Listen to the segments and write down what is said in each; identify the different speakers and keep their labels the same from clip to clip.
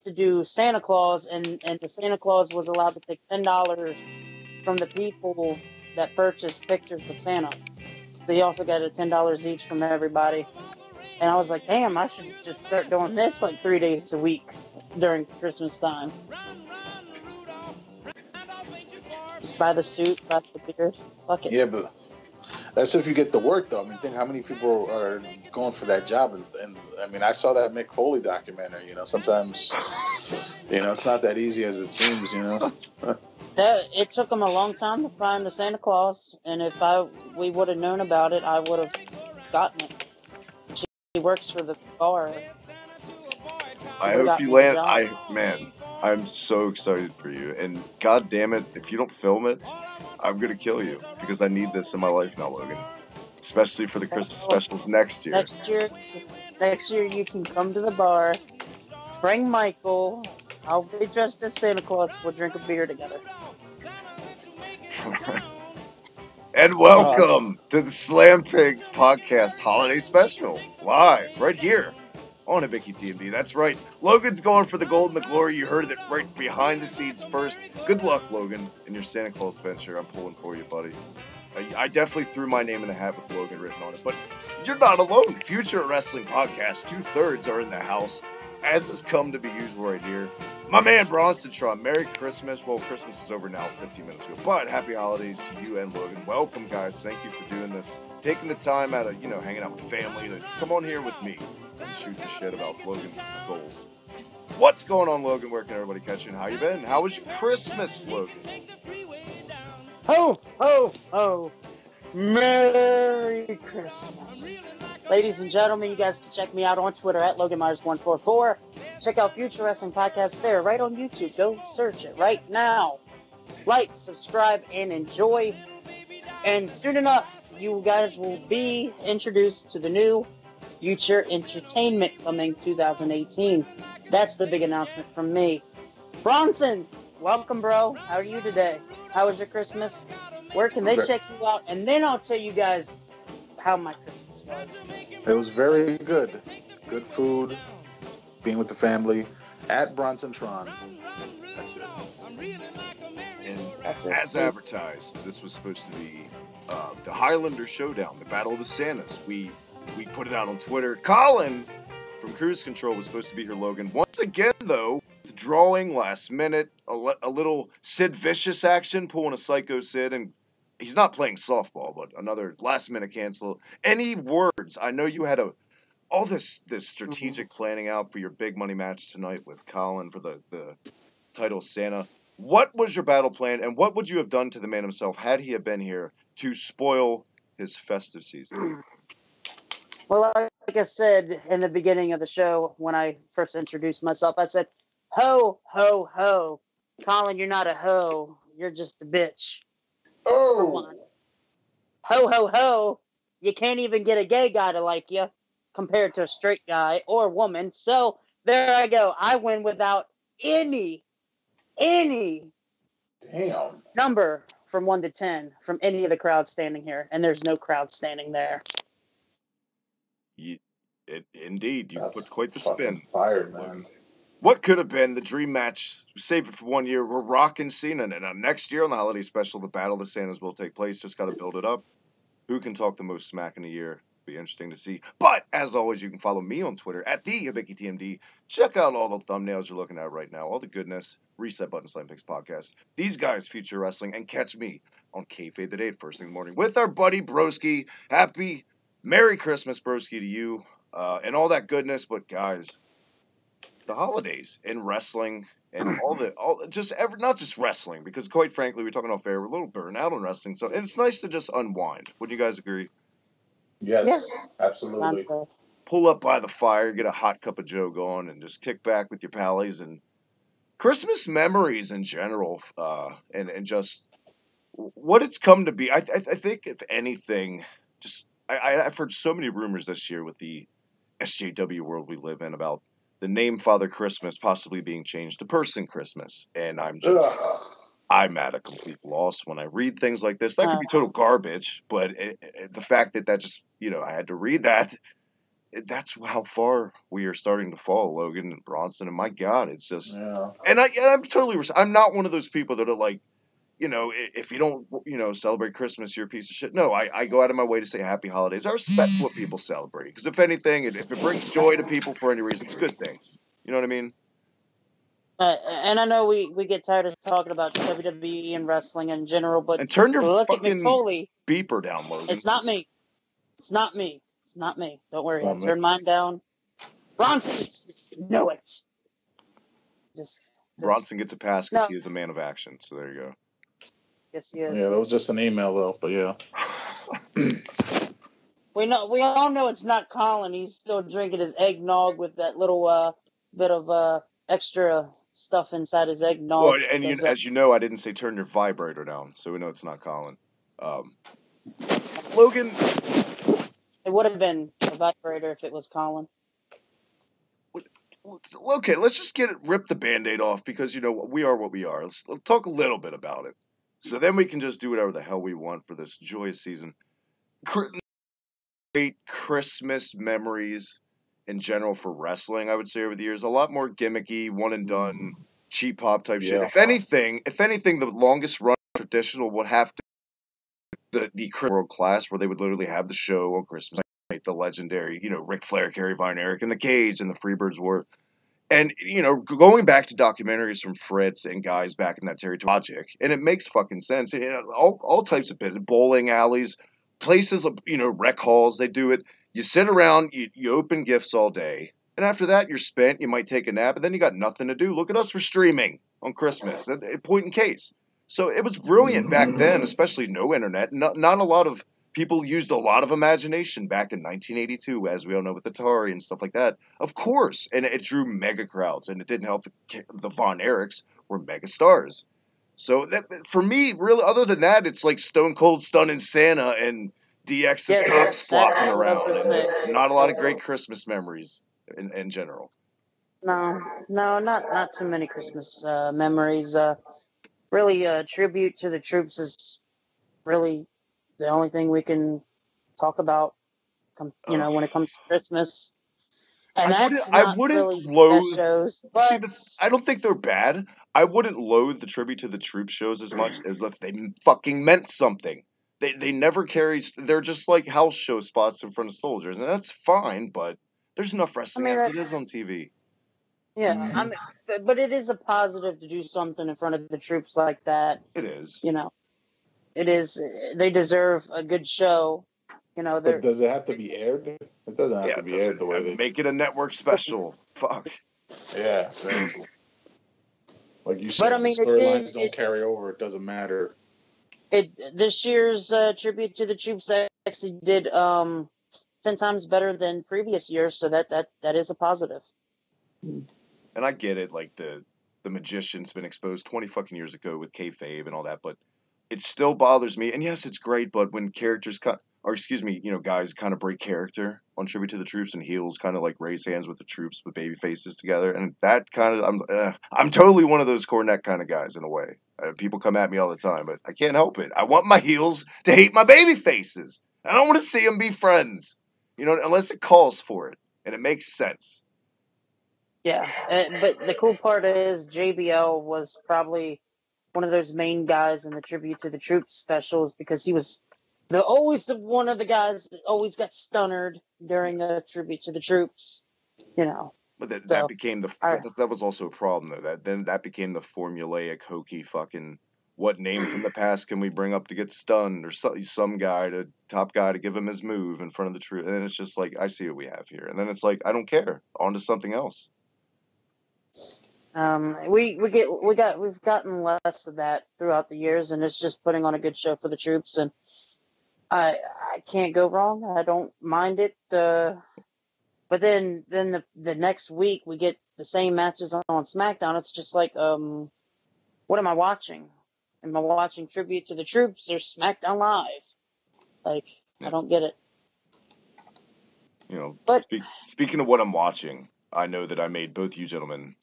Speaker 1: to do Santa Claus, and the Santa Claus was allowed to take $10 from the people that purchased pictures with Santa. So he also got $10 each from everybody. And I was like, damn, I should just start doing this like 3 days a week during Christmas time. Just buy the suit, buy the beard. Fuck it.
Speaker 2: Yeah, but that's if you get the work, though. I mean, think how many people are going for that job. And I mean, I saw that Mick Foley documentary. Sometimes, it's not that easy as it seems,
Speaker 1: It took him a long time to find the Santa Claus. And if we would have known about it, I would have gotten it. He works for the bar.
Speaker 3: I hope you land. I'm so excited for you. And god damn it, if you don't film it, I'm gonna kill you because I need this in my life now, Logan. Especially for the Christmas specials next year.
Speaker 1: Next year you can come to the bar, bring Michael. I'll be dressed as Santa Claus. We'll drink a beer together.
Speaker 3: And welcome to the Slam Pigs Podcast Holiday Special, live right here on Hibiki TMD. That's right, Logan's going for the gold and the glory. You heard it right behind the scenes first. Good luck, Logan, in your Santa Claus venture. I'm pulling for you, buddy. I definitely threw my name in the hat with Logan written on it, but you're not alone. Future Wrestling Podcast, 2/3 are in the house, as has come to be usual right here. My man Bronson Tron, Merry Christmas. Well, Christmas is over now, 15 minutes ago, but happy holidays to you and Logan. Welcome, guys. Thank you for doing this. Taking the time out of, hanging out with family to come on here with me and shoot the shit about Logan's goals. What's going on, Logan? Where can everybody catch you and how you been? How was your Christmas, Logan?
Speaker 1: Ho, ho, ho. Merry Christmas. Ladies and gentlemen, you guys can check me out on Twitter at LoganMyers144. Check out Future Wrestling Podcast there, right on YouTube. Go search it right now. Like, subscribe, and enjoy. And soon enough, you guys will be introduced to the new Future Entertainment coming 2018. That's the big announcement from me. Bronson, welcome, bro. How are you today? How was your Christmas? Where can they check you out? And then I'll tell you guys how my Christmas was.
Speaker 2: It was very good. Good food, being with the family, at Bronson Tron. That's it.
Speaker 3: And as advertised, this was supposed to be the Highlander Showdown, the Battle of the Santas. We put it out on Twitter. Colin from Cruise Control was supposed to be here, Logan. Once again, though, the drawing last minute, a little Sid Vicious action, pulling a Psycho Sid, and he's not playing softball, but another last minute cancel. Any words? I know you had all this strategic planning out for your big money match tonight with Colin for the title Santa. What was your battle plan, and what would you have done to the man himself had he have been here to spoil his festive season?
Speaker 1: Well, like I said in the beginning of the show, when I first introduced myself, I said, ho, ho, ho. Colin, you're not a hoe. You're just a bitch.
Speaker 2: Oh.
Speaker 1: Ho, ho, ho. You can't even get a gay guy to like you compared to a straight guy or woman. So there I go. I win without any
Speaker 2: Damn.
Speaker 1: number from 1 to 10 from any of the crowd standing here. And there's no crowd standing there.
Speaker 3: Indeed, you
Speaker 2: That's
Speaker 3: put quite the spin.
Speaker 2: Fired, man.
Speaker 3: What could have been the dream match? Save it for 1 year. We're rocking Cena, and next year on the holiday special, the Battle of the Santas will take place. Just got to build it up. Who can talk the most smack in a year? Be interesting to see. But as always, you can follow me on Twitter at @TheHibiki Check out all the thumbnails you're looking at right now. All the goodness. Reset Button Slam Picks Podcast. These guys Future Wrestling, and catch me on Kayfabe the Date first thing in the morning with our buddy Broski. Happy Merry Christmas, Broski, to you, and all that goodness. But guys, the holidays in wrestling and not just wrestling, because quite frankly, we're talking off air, we're a little burnt out on wrestling, so it's nice to just unwind. Would you guys agree?
Speaker 2: Yes,
Speaker 1: Yeah.
Speaker 2: absolutely.
Speaker 3: Pull up by the fire, get a hot cup of Joe going, and just kick back with your pallies and Christmas memories in general, and just what it's come to be. I think if anything, just I've heard so many rumors this year with the SJW world we live in about the name Father Christmas possibly being changed to Person Christmas, and I'm at a complete loss when I read things like this. That could be total garbage, but the fact that just, I had to read that, that's how far we are starting to fall, Logan and Bronson. And my God, it's just,
Speaker 2: Yeah.
Speaker 3: and I'm totally, I'm not one of those people that are like, if you don't, celebrate Christmas, you're a piece of shit. No, I go out of my way to say happy holidays. I respect what people celebrate. Because if anything, if it brings joy to people for any reason, it's a good thing. You know what I mean?
Speaker 1: And I know we get tired of talking about WWE and wrestling in general, but
Speaker 3: And turn your
Speaker 1: look at
Speaker 3: fucking
Speaker 1: McFoley.
Speaker 3: beeper down, Logan.
Speaker 1: It's not me. It's not me. It's not me. Don't worry.
Speaker 2: It's not
Speaker 1: I
Speaker 2: me.
Speaker 1: turned mine down. Bronson, know it. Just
Speaker 3: Bronson gets a pass because
Speaker 1: no.
Speaker 3: he is a man of action. So there you go.
Speaker 1: Yes, he is.
Speaker 2: Yeah, that was just an email though, but yeah.
Speaker 1: We all know it's not Colin. He's still drinking his eggnog with that little bit of extra stuff inside his eggnog.
Speaker 3: Well, and as you know, I didn't say turn your vibrator down, so we know it's not Colin. Logan,
Speaker 1: it would have been a vibrator if it was Colin.
Speaker 3: okay, let's just rip the Band-Aid off because we are what we are. Let's talk a little bit about it, so then we can just do whatever the hell we want for this joyous season. Great Christmas memories in general for wrestling, I would say over the years. A lot more gimmicky, one and done, cheap pop type shit. If anything, the longest run traditional would have to the World Class, where they would literally have the show on Christmas night, the legendary, Ric Flair, Kerry Von Erich, and the Cage, and the Freebirds were. And, going back to documentaries from Fritz and guys back in that territory, logic, and it makes fucking sense. All types of business, bowling alleys, places, rec halls, they do it. You sit around, you open gifts all day, and after that, you're spent, you might take a nap, and then you got nothing to do. Look at us for streaming on Christmas, point in case. So it was brilliant back then, especially no internet. Not a lot of people used a lot of imagination back in 1982, as we all know, with Atari and stuff like that. Of course, and it drew mega crowds, and it didn't help the Von Erichs were mega stars. So that for me, really, other than that, it's like Stone Cold Stunning Santa and DX's cops flopping around, and just not a lot of great Christmas memories in general.
Speaker 1: No, not too many Christmas memories. Really, tribute to the troops is really the only thing we can talk about. When it comes to Christmas, and
Speaker 3: I wouldn't loathe.
Speaker 1: shows.
Speaker 3: See,
Speaker 1: But
Speaker 3: I don't think they're bad. I wouldn't loathe the tribute to the troops shows as much as if they fucking meant something. They never carry. They're just like house show spots in front of soldiers, and that's fine. But there's enough wrestling as it is on TV.
Speaker 1: Yeah, but it is a positive to do something in front of the troops like that.
Speaker 3: It is.
Speaker 1: It is. They deserve a good show.
Speaker 2: But does it have to be aired? It doesn't have to be aired the way they
Speaker 3: make it a network special. Fuck.
Speaker 2: Yeah, so like you said, the storylines don't carry over. It doesn't matter.
Speaker 1: This year's tribute to the troops actually did 10 times better than previous years, so that is a positive.
Speaker 3: And I get it, like the magician's been exposed 20 fucking years ago with kayfabe and all that, but it still bothers me. And yes, it's great, but when characters guys kind of break character on tribute to the troops, and heels kind of like raise hands with the troops with baby faces together, and that kind of I'm totally one of those cornet kind of guys in a way. People come at me all the time, but I can't help it. I want my heels to hate my baby faces. I don't want to see them be friends, unless it calls for it and it makes sense.
Speaker 1: Yeah, but the cool part is JBL was probably one of those main guys in the tribute to the troops specials because he was one of the guys that always got stunnered during a tribute to the troops,
Speaker 3: But that became that was also a problem though. That became the formulaic, hokey fucking what name from the past can we bring up to get stunned, or some top guy to give him his move in front of the troop, and then it's just like I see what we have here, and then it's like I don't care, on to something else.
Speaker 1: We've gotten less of that throughout the years, and it's just putting on a good show for the troops, and I can't go wrong. I don't mind it. But then the next week we get the same matches on SmackDown. It's just like, what am I watching? Am I watching tribute to the troops or SmackDown Live? Like, yeah. I don't get it.
Speaker 3: But speaking of what I'm watching, I know that I made both you gentlemen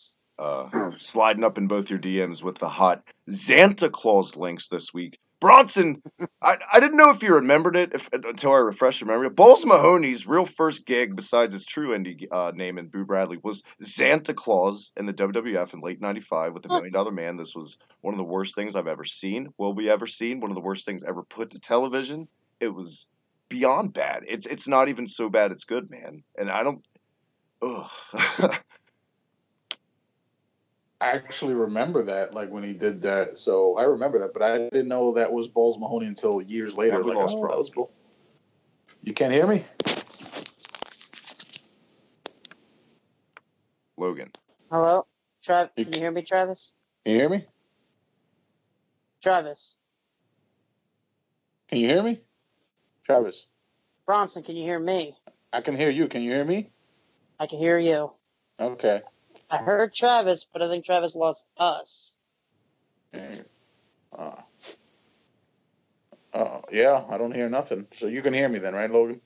Speaker 3: sliding up in both your DMs with the hot Santa Claus links this week. Bronson, I didn't know if you remembered it until I refreshed your memory. Balls Mahoney's real first gig, besides his true indie name in Boo Bradley, was Santa Claus in the WWF in late '95 with the $1 Million Man. This was one of the worst things I've ever seen. Will we ever seen? One of the worst things ever put to television. It was beyond bad. It's not even so bad it's good, man. And I don't. Ugh.
Speaker 2: I actually remember that, like when he did that. So I remember that, but I didn't know that was Balls Mahoney until years later.
Speaker 3: Have we
Speaker 2: like,
Speaker 3: lost
Speaker 2: that was cool. You can't hear me?
Speaker 3: Logan.
Speaker 1: Hello? Can you hear me, Travis?
Speaker 2: Can you hear me?
Speaker 1: Travis.
Speaker 2: Can you hear me? Travis.
Speaker 1: Bronson, can you hear me?
Speaker 2: I can hear you. Can you hear me?
Speaker 1: I can hear you.
Speaker 2: Okay.
Speaker 1: I heard Travis, but I think Travis lost us.
Speaker 2: Yeah, I don't hear nothing. So you can hear me then, right, Logan?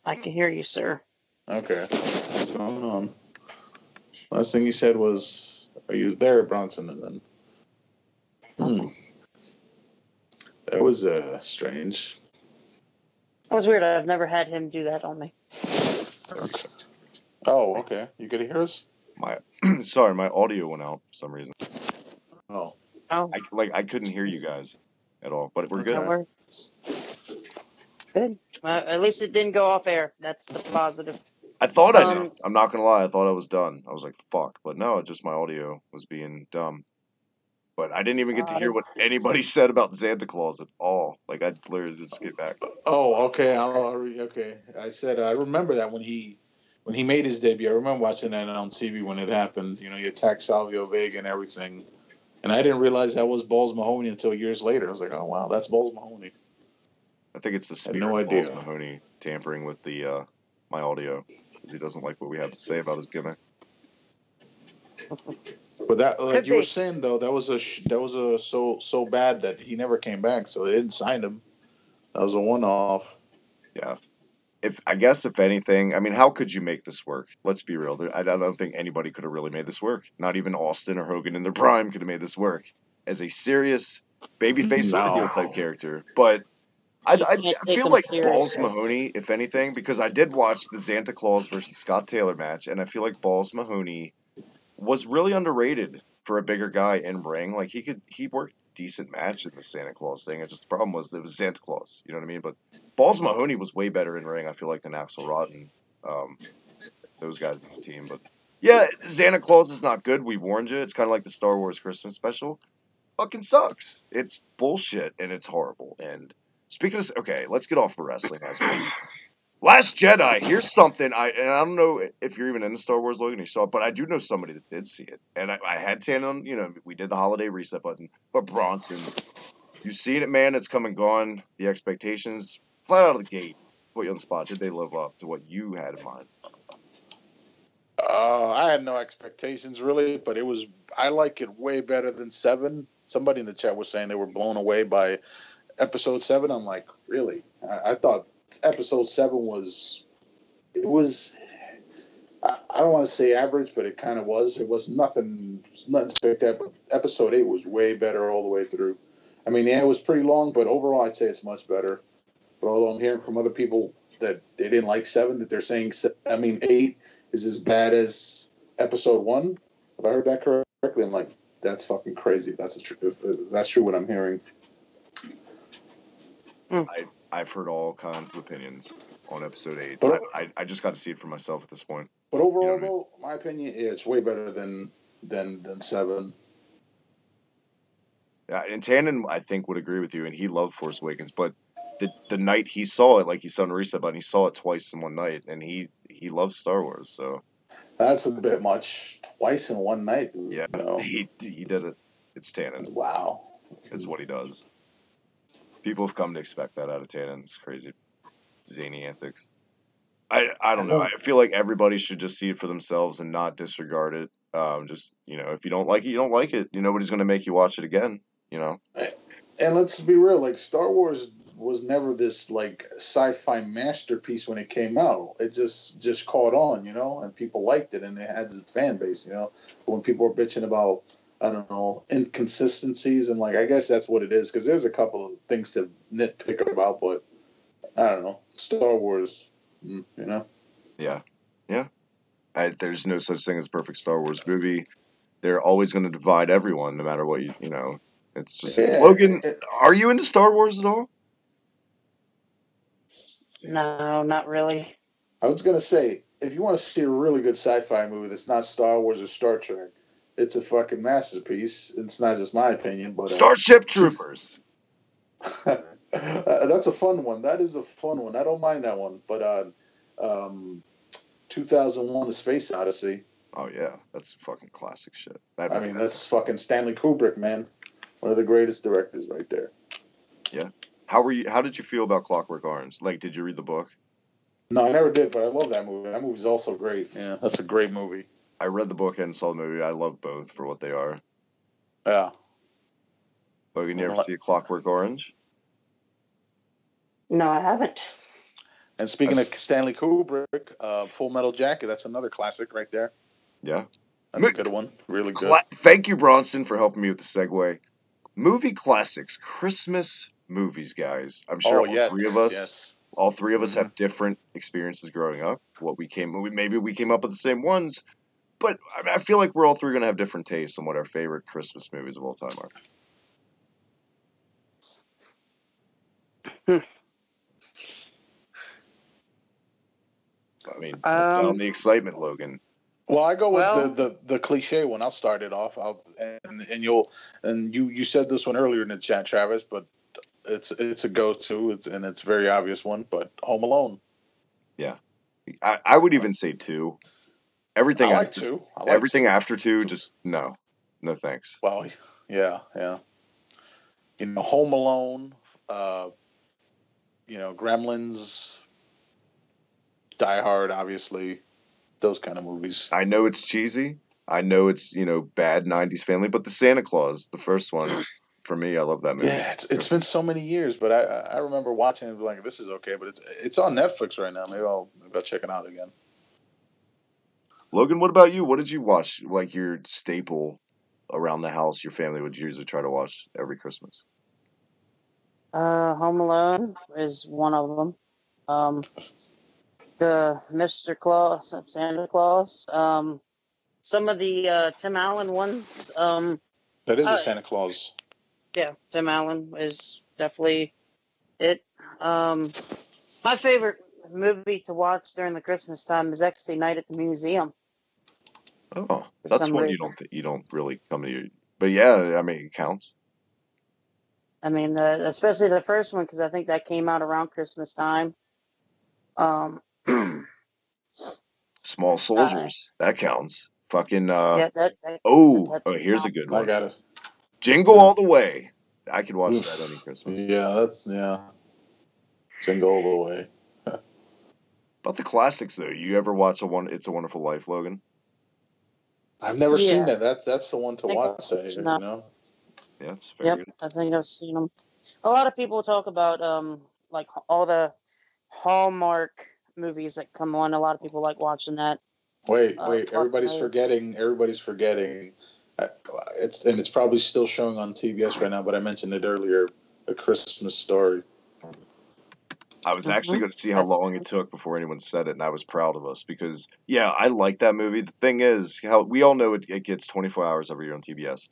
Speaker 1: I can hear you, sir.
Speaker 2: Okay. What's going on? Last thing he said was, "Are you there, Bronson?" And then, that was strange.
Speaker 1: That was weird. I've never had him do that on me.
Speaker 2: Okay. Oh, okay. You could hear us?
Speaker 3: Sorry, my audio went out for some reason.
Speaker 1: Oh.
Speaker 3: I couldn't hear you guys at all, but we're good.
Speaker 1: That works. Good. At least it didn't go off air. That's the positive.
Speaker 3: I thought I did. I'm not gonna lie. I thought I was done. I was like, "Fuck," but no, just my audio was being dumb. But I didn't even get to hear what anybody said about Santa Claus at all. Like I literally just get back.
Speaker 2: Oh, okay. Okay. I said I remember that when he made his debut. I remember watching that on TV when it happened. You know, he attacked Salvio Vega and everything. And I didn't realize that was Balls Mahoney until years later. I was like, oh, wow, that's Balls Mahoney.
Speaker 3: I think it's the spirit of Balls Mahoney tampering with the my audio because he doesn't like what we have to say about his gimmick.
Speaker 2: But that, like you were saying though, that was so bad that he never came back. So they didn't sign him. That was a one-off.
Speaker 3: Yeah. If anything, I mean, how could you make this work? Let's be real. I don't think anybody could have really made this work. Not even Austin or Hogan in their prime could have made this work as a serious babyface or heel type character. But I feel like Balls Mahoney, if anything, because I did watch the Santa Claus versus Scott Taylor match, and I feel like Balls Mahoney was really underrated for a bigger guy in ring. Like he worked a decent match in the Santa Claus thing. The problem was it was Santa Claus. You know what I mean? But Balls Mahoney was way better in ring, I feel like, than Axl Rotten and those guys as a team. But yeah, Santa Claus is not good. We warned you. It's kind of like the Star Wars Christmas special. Fucking sucks. It's bullshit and it's horrible. And speaking of, okay, let's get off of wrestling, guys. Last Jedi, here's something, I don't know if you're even into Star Wars, Logan, you saw it, but I do know somebody that did see it. And I had Tannen, you know, we did the holiday reset button, but Bronson, you've seen it, man, it's come and gone. The expectations, flat out of the gate, put you on the spot. Did they live up to what you had in mind?
Speaker 2: I had no expectations, really, but I like it way better than 7. Somebody in the chat was saying they were blown away by episode 7. I'm like, really? I thought episode 7 was I don't want to say average, but it kind of was. It was nothing spectacular. But episode 8 was way better all the way through. I mean, yeah, it was pretty long, but overall, I'd say it's much better. But although I'm hearing from other people that they didn't like 7, that they're saying, 8 is as bad as episode 1. If I heard that correctly, I'm like, that's fucking crazy. That's true what I'm hearing.
Speaker 3: I've heard all kinds of opinions on episode 8. But I just got to see it for myself at this point.
Speaker 2: But overall, though, my opinion, it's way better than 7.
Speaker 3: Yeah, and Tannen, I think, would agree with you, and he loved Force Awakens. But the night he saw it, like he saw on the reset button, he saw it twice in one night, and he loves Star Wars. So
Speaker 2: that's a bit much. Twice in one night.
Speaker 3: Yeah, he did it. It's Tannen.
Speaker 2: Wow,
Speaker 3: it's what he does. People have come to expect that out of Tannen. It's crazy, zany antics. I don't know. I feel like everybody should just see it for themselves and not disregard it. Just, you know, if you don't like it, you don't like it. Nobody's going to make you watch it again, you know?
Speaker 2: And let's be real, like, Star Wars was never this, like, sci-fi masterpiece when it came out. It just caught on, you know? And people liked it, and it had its fan base, you know? But when people were bitching about I don't know, inconsistencies, and like I guess that's what it is, because there's a couple of things to nitpick about, but I don't know. Star Wars, you know.
Speaker 3: Yeah. There's no such thing as a perfect Star Wars movie. They're always going to divide everyone, no matter what you know. It's just Logan. Are you into Star Wars at all?
Speaker 1: No, not really.
Speaker 2: I was gonna say, if you want to see a really good sci-fi movie that's not Star Wars or Star Trek, it's a fucking masterpiece. It's not just my opinion, but
Speaker 3: Starship Troopers.
Speaker 2: That's a fun one. That is a fun one. I don't mind that one. But 2001: A Space Odyssey.
Speaker 3: Oh yeah, that's fucking classic shit.
Speaker 2: I mean, that's fucking Stanley Kubrick, man. One of the greatest directors, right there.
Speaker 3: Yeah. How did you feel about Clockwork Orange? Like, did you read the book?
Speaker 2: No, I never did, but I love that movie. That movie's also great. Yeah, that's a great movie.
Speaker 3: I read the book and saw the movie. I love both for what they are.
Speaker 2: Yeah.
Speaker 3: Logan, you ever see Clockwork Orange?
Speaker 1: No, I haven't.
Speaker 2: And speaking of Stanley Kubrick, Full Metal Jacket, that's another classic right there.
Speaker 3: Yeah.
Speaker 2: That's a good one. Really good.
Speaker 3: Thank you, Bronson, for helping me with the segue. Movie classics, Christmas movies, guys. I'm sure all three of us have different experiences growing up. Maybe we came up with the same ones, but I feel like we're all three going to have different tastes on what our favorite Christmas movies of all time are. I mean, down the excitement, Logan.
Speaker 2: Well, I go with the cliche one. I'll start it off. You said this one earlier in the chat, Travis, but it's a go-to. It's a very obvious one. But Home Alone.
Speaker 3: Yeah, I would even say 2. Everything
Speaker 2: I like 2.
Speaker 3: Everything after 2, just no thanks.
Speaker 2: Well, yeah. Home Alone. Gremlins. Die Hard, obviously. Those kind of movies.
Speaker 3: I know it's cheesy. I know it's, bad 90s family, but the Santa Claus, the first one, for me, I love that movie.
Speaker 2: Yeah, it's been so many years, but I remember watching it like, this is okay, but it's on Netflix right now. Maybe I'll check it out again.
Speaker 3: Logan, what about you? What did you watch, like your staple around the house your family would usually try to watch every Christmas?
Speaker 1: Home Alone is one of them. The Mr. Claus, Santa Claus. Some of the Tim Allen ones.
Speaker 2: That is a Santa Claus.
Speaker 1: Yeah, Tim Allen is definitely it. My favorite movie to watch during the Christmas time is actually Night at the Museum.
Speaker 3: Oh, that's one you don't really come to your. But yeah, I mean, it counts.
Speaker 1: I mean, especially the first one, because I think that came out around Christmas time.
Speaker 3: Small Soldiers, that counts. Fucking. Here's a good one.
Speaker 2: I got it.
Speaker 3: Jingle All the Way. I could watch that any Christmas.
Speaker 2: Yeah. Jingle All the Way.
Speaker 3: About the classics, though, you ever watch It's a Wonderful Life, Logan?
Speaker 2: I've never seen that. That's the one to watch.
Speaker 3: Yeah, it's very good.
Speaker 1: I think I've seen them. A lot of people talk about like all the Hallmark movies that come on. A lot of people like watching that.
Speaker 2: Wait. Everybody's forgetting. It's probably still showing on TBS right now, but I mentioned it earlier. A Christmas Story.
Speaker 3: I was actually going to see how long it took before anyone said it, and I was proud of us because, yeah, I like that movie. The thing is, how we all know it gets 24 hours every year on TBS.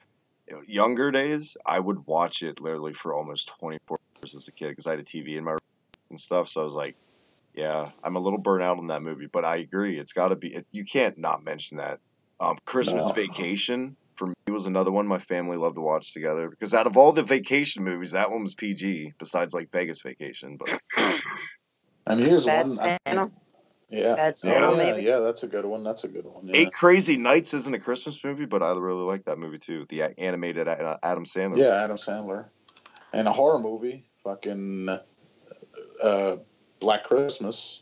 Speaker 3: Younger days, I would watch it literally for almost 24 hours as a kid because I had a TV in my room and stuff. So I was like, yeah, I'm a little burnt out on that movie, but I agree. It's got to be. You can't not mention that. Christmas Vacation for me was another one my family loved to watch together because out of all the vacation movies, that one was PG. Besides like Vegas Vacation, but.
Speaker 2: And here's
Speaker 1: Bad
Speaker 2: one.
Speaker 1: Santa.
Speaker 2: Yeah.
Speaker 1: Bad Santa,
Speaker 2: Yeah, that's a good one. Yeah.
Speaker 3: 8 Crazy Nights isn't a Christmas movie, but I really like that movie too. The animated Adam Sandler.
Speaker 2: Yeah, Adam Sandler. And a horror movie, fucking Black Christmas,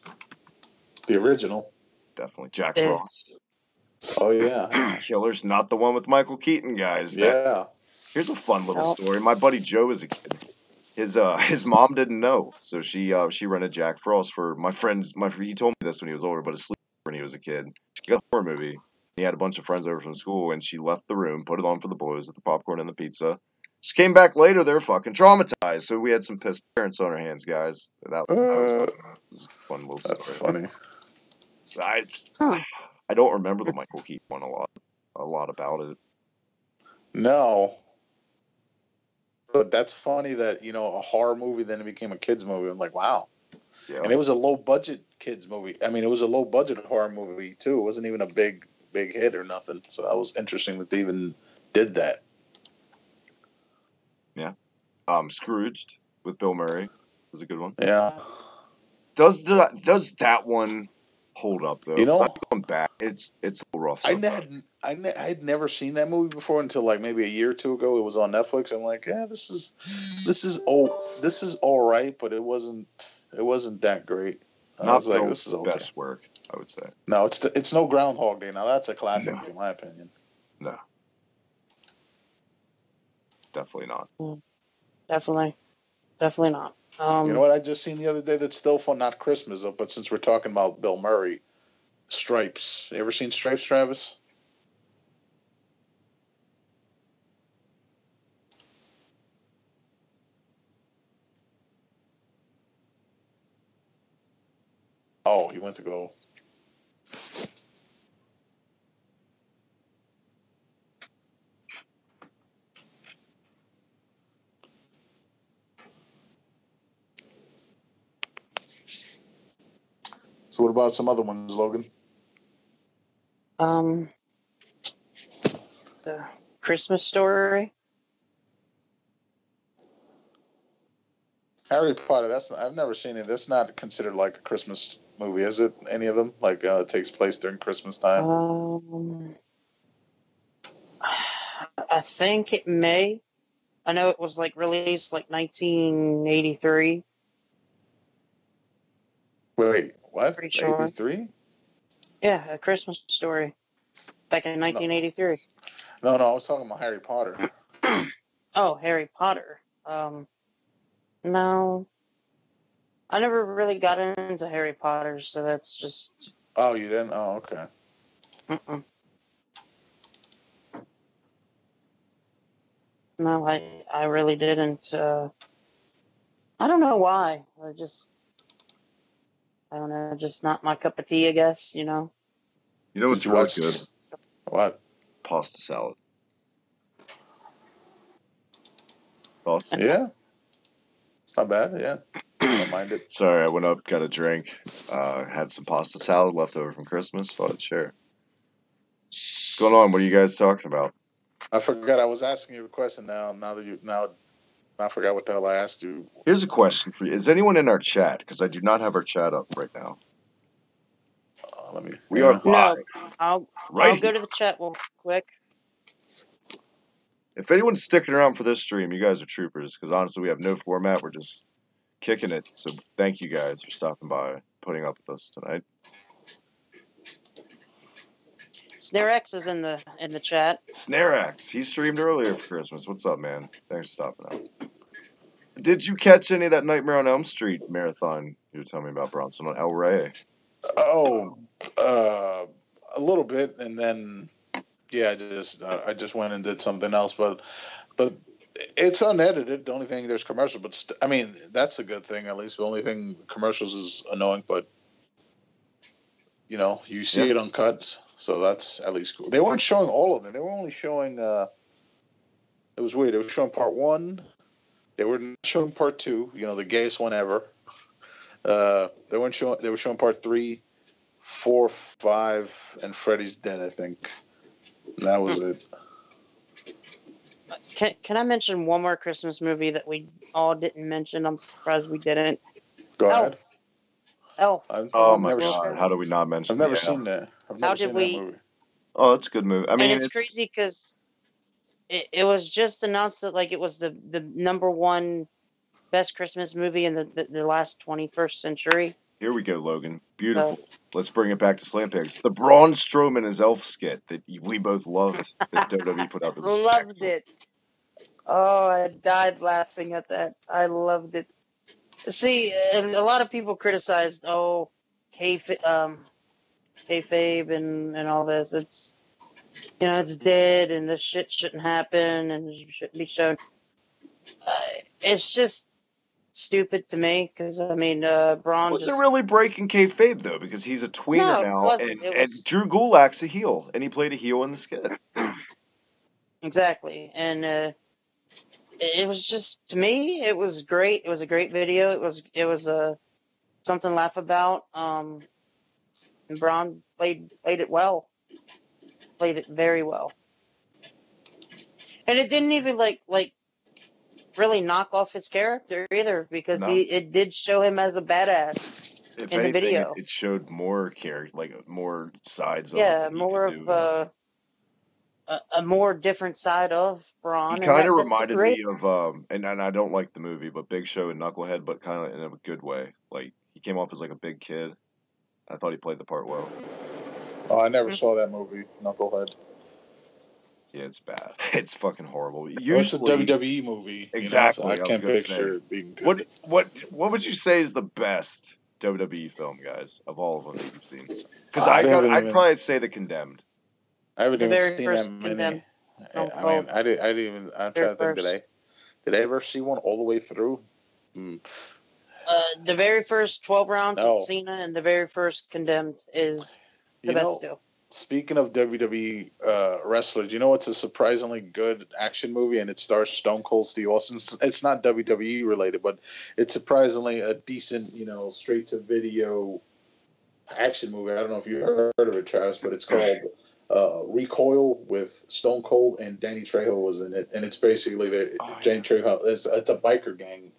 Speaker 2: the original.
Speaker 3: Definitely. Jack Frost.
Speaker 2: Oh, yeah.
Speaker 3: Killers, not the one with Michael Keaton, guys.
Speaker 2: Yeah.
Speaker 3: Here's a fun little story. My buddy Joe is a kid. His mom didn't know, so she rented Jack Frost for my friends. He told me this when he was older, but asleep when he was a kid. She got a horror movie. He had a bunch of friends over from school, and she left the room, put it on for the boys with the popcorn and the pizza. She came back later, they were fucking traumatized. So we had some pissed parents on our hands, guys. That was a fun little story.
Speaker 2: That's funny.
Speaker 3: I don't remember the Michael Keaton one a lot about it.
Speaker 2: No. But that's funny that, you know, a horror movie, then it became a kids movie. I'm like, wow.
Speaker 3: Yeah.
Speaker 2: And it was a low-budget kids movie. I mean, it was a low-budget horror movie, too. It wasn't even a big hit or nothing. So that was interesting that they even did that.
Speaker 3: Yeah. Scrooged with Bill Murray was a good one.
Speaker 2: Yeah.
Speaker 3: Does that one hold up, though?
Speaker 2: You know,
Speaker 3: I've gone back. It's a little rough.
Speaker 2: I'd never seen that movie before until like maybe a year or two ago. It was on Netflix. I'm like, yeah, this is all right, but it wasn't that great. I was like, this is okay.
Speaker 3: Best work, I would say.
Speaker 2: No, it's no Groundhog Day. Now that's a classic in my opinion.
Speaker 3: No, definitely not.
Speaker 1: Definitely not.
Speaker 2: You know what I just seen the other day that's still fun? Not Christmas, but since we're talking about Bill Murray, Stripes. You ever seen Stripes, Travis? Oh, he went to go. So what about some other ones, Logan?
Speaker 1: The Christmas Story.
Speaker 2: Harry Potter. I've never seen it. That's not considered like a Christmas movie, is it? Any of them? Like it takes place during Christmas time.
Speaker 1: I think it may. I know it was like released like 1983.
Speaker 2: Wait, what?
Speaker 1: Pretty sure.
Speaker 2: 83?
Speaker 1: Yeah, A Christmas Story. Back in 1983.
Speaker 2: No, I was talking about Harry Potter.
Speaker 1: Oh, Harry Potter. No. I never really got into Harry Potter, so that's just...
Speaker 2: Oh, you didn't? Oh, okay.
Speaker 1: Mm-mm. No, I really didn't. I don't know why. I don't know, just not my cup of tea, I guess, you know?
Speaker 3: You know what's really good?
Speaker 2: What?
Speaker 3: Pasta salad. Thoughts?
Speaker 2: Yeah. It's not bad, yeah. I don't mind it.
Speaker 3: Sorry, I went up, got a drink, had some pasta salad left over from Christmas, thought I'd share. What's going on? What are you guys talking about?
Speaker 2: I forgot I was asking you a question now I forgot what the hell I asked you.
Speaker 3: Here's a question for you. Is anyone in our chat? Because I do not have our chat up right now. We are live.
Speaker 1: No, I'll go to the chat real quick.
Speaker 3: If anyone's sticking around for this stream, you guys are troopers. Because honestly, we have no format. We're just kicking it. So thank you guys for stopping by, putting up with us tonight.
Speaker 1: SnareX is in the chat.
Speaker 3: SnareX, he streamed earlier for Christmas. What's up, man? Thanks for stopping out. Did you catch any of that Nightmare on Elm Street marathon you were telling me about, Bronson, on El Rey?
Speaker 2: Oh, a little bit, and then yeah, I just went and did something else, but it's unedited. The only thing there's commercials, but I mean that's a good thing. At least the only thing commercials is annoying, but you know you see it uncut, so that's at least cool. They weren't showing all of them. They were only showing. It was weird. They were showing part 1. They were not showing part 2. You know, the gayest one ever. They weren't showing. They were showing part 3, 4, 5, and Freddy's Dead. I think and that was it.
Speaker 1: Can I mention one more Christmas movie that we all didn't mention? I'm surprised we didn't.
Speaker 2: Go ahead.
Speaker 1: Elf.
Speaker 3: Oh my God! How do we not mention?
Speaker 2: I've never seen that.
Speaker 1: How did we?
Speaker 2: That movie.
Speaker 3: Oh, that's a good movie. I mean,
Speaker 1: it's crazy because it was just announced that like it was the number 1 best Christmas movie in the last 21st century.
Speaker 3: Here we go, Logan. Beautiful. Let's bring it back to Slam Pigs. The Braun Strowman is Elf skit that we both loved that WWE put out. That was
Speaker 1: loved
Speaker 3: excellent.
Speaker 1: it. Oh, I died laughing at that. I loved it. See, and a lot of people criticized, kayfabe and all this. it's dead and this shit shouldn't happen and it shouldn't be shown. It's just stupid to me because, Braun
Speaker 3: Wasn't
Speaker 1: just...
Speaker 3: really breaking kayfabe, though, because he's a tweener
Speaker 1: No, it
Speaker 3: now,
Speaker 1: wasn't.
Speaker 3: and Drew Gulak's a heel, and he played a heel in the skit.
Speaker 1: Exactly. And it was just, to me, it was great. It was a great video. It was something to laugh about. And Braun played it well. Played it very well. And it didn't even like really knock off his character either, because
Speaker 3: No.
Speaker 1: it did show him as a badass
Speaker 3: If
Speaker 1: in the
Speaker 3: anything,
Speaker 1: video.
Speaker 3: it showed more character, like more sides of
Speaker 1: Yeah,
Speaker 3: what he
Speaker 1: more
Speaker 3: could
Speaker 1: of
Speaker 3: do.
Speaker 1: a more different side of Braun.
Speaker 3: He
Speaker 1: And
Speaker 3: kind of
Speaker 1: that's
Speaker 3: reminded
Speaker 1: great.
Speaker 3: me of, and I don't like the movie, but Big Show and Knucklehead, but kind of in a good way. Like, he came off as like a big kid. I thought he played the part well.
Speaker 2: Oh, I never saw that movie, Knucklehead.
Speaker 3: Yeah, it's bad. It's fucking horrible.
Speaker 2: Usually, it's a WWE movie.
Speaker 3: Exactly.
Speaker 2: So I can't picture it being good.
Speaker 3: What would you say is the best WWE film, guys, of all of them that you've seen? Because I'd probably say The Condemned.
Speaker 2: I haven't
Speaker 1: The
Speaker 2: even
Speaker 1: very
Speaker 2: seen
Speaker 1: first
Speaker 2: that many.
Speaker 1: Condemned.
Speaker 2: I didn't even. I'm trying to think. Did I ever see one all the way through?
Speaker 1: The very first 12 rounds
Speaker 2: No.
Speaker 1: with Cena and the very first Condemned is the best still.
Speaker 2: Speaking of WWE wrestlers, you know what's a surprisingly good action movie, and it stars Stone Cold Steve Austin. It's not WWE related, but it's surprisingly a decent, straight to video action movie. I don't know if you heard of it, Travis, but it's called Recoil with Stone Cold, and Danny Trejo was in it, and it's basically Danny Trejo. It's a biker gang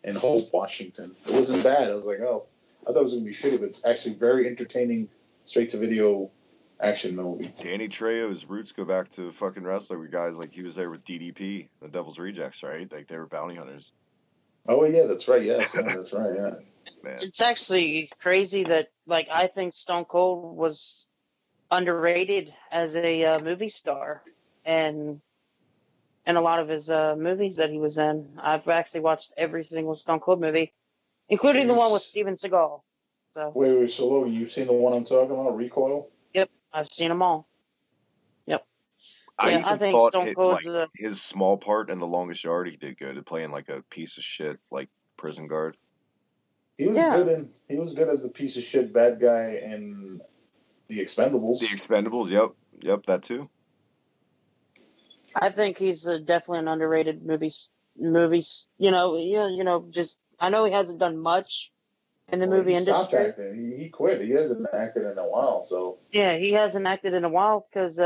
Speaker 2: in Hope, Washington. It wasn't bad. I was like, oh, I thought it was gonna be shitty, but it's actually very entertaining, straight to video action movie.
Speaker 3: Danny Trejo's roots go back to fucking wrestler with guys like he was there with DDP, the Devil's Rejects, right? Like they were bounty hunters.
Speaker 2: Oh yeah, that's right. Yes, that's right. Yeah.
Speaker 3: Man.
Speaker 1: It's actually crazy that I think Stone Cold was underrated as a movie star, and a lot of his movies that he was in. I've actually watched every single Stone Cold movie, including the one with Steven Seagal. So
Speaker 2: wait, so Logan, you've seen the one I'm talking about, Recoil?
Speaker 1: Yep, I've seen them all. Yep.
Speaker 3: I
Speaker 1: think
Speaker 3: thought
Speaker 1: Stone Cold
Speaker 3: his small part in The Longest Yard, he did good at playing like a piece of shit, like prison guard.
Speaker 2: He was good he was good as the piece of shit bad guy in The Expendables.
Speaker 3: The Expendables, yep, that too.
Speaker 1: I think he's definitely an underrated movies. Just I know he hasn't done much in the movie industry.
Speaker 2: Stopped acting. He quit. He hasn't acted in a while. So
Speaker 1: yeah, he hasn't acted in a while because